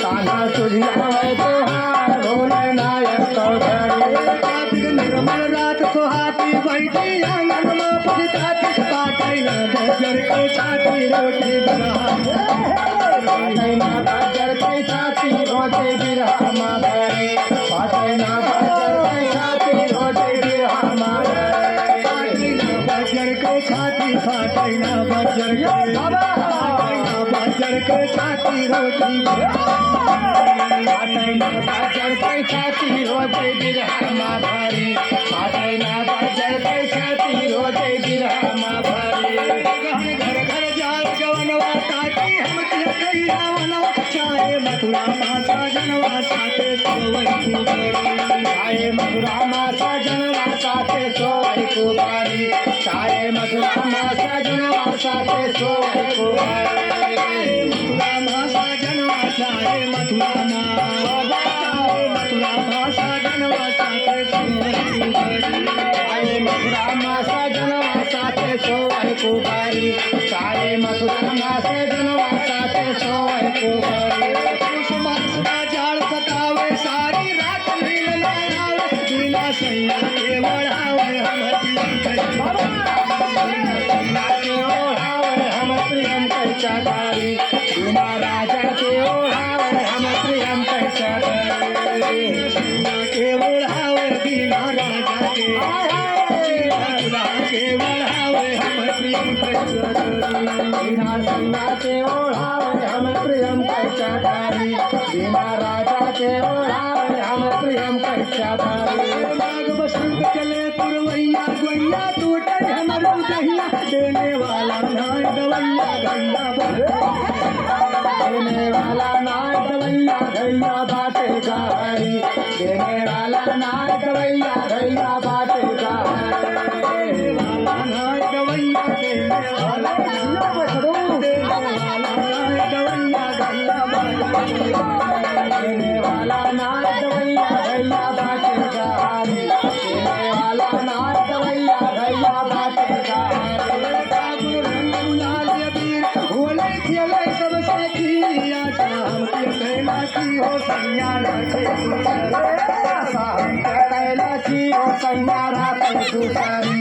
कान्हा सुझावे तोहार भोले नायक चौधरी कार्तिक निर्मल रात सुहाती बैठी आंगन में पछताती पाटै ना बजर के छाती रोटी बिरहा पाटै ना बजर के छाती रोटी बिरहा माधरी पाटै ना बजर के छाती रोटी बिरहा माधरी पाटै ना बजर के छाती फाटै ना बजर के बजर के छाती रोटी पाटै ना बजर के छाती रोटी बिरहा माधरी पाटै ना बजर के छाती रोटी बिरहा माधरी घर घर जाल जवनवा ताती हम तिया कहिया वनवा चाहे मथुरा माता जनवा साथे सोवई चाहे मथुरा माता जनवा साथे सोवई कुमारी चाहे मथुरा माता जनवा साथे सोवई कुमारी मथुरा माता जनवा चाहे मथुरा माता जनवा साथे सोवई चाहे मथुरा माता जनवा साथे सोवई कुमारी चाहे मथुरा माता जनवा साथे सोवई कुमारी जाल सतावे सारी रात नील लावे बिना सैया के बढ़ावे हम के ओढ़ावे हम प्रियम कैसा तारी बिना राजा के ओढ़ावे हम प्रियम कैसा तारी के बढ़ावे बिना राजा के बढ़ावे हम प्रियम बिना संगा के ओढ़ावे हम प्रियम कैसा तारी बिना राजा के ओढ़ावे हम प्रियम कैसा तारी नाग बसंत चले पुरवैया गोइया टूटे हमर उदहिया देने वाला नाय दवैया गैया देने वाला नाय दवैया गैया बाटे गारी देने वाला नाय दवैया गैया बाटे गारी वाला नाय दवैया देने वाला नाय दवैया गैया देने वाला नाय दवैया गैया बाटे गारी देने वाला नाय दवैया गैया बाटे गारी गुलाल अबीर होले खेले सब साथी आशा हम के कैलाशी हो सैया रखे कैलाशी हो सैया रात दूसरी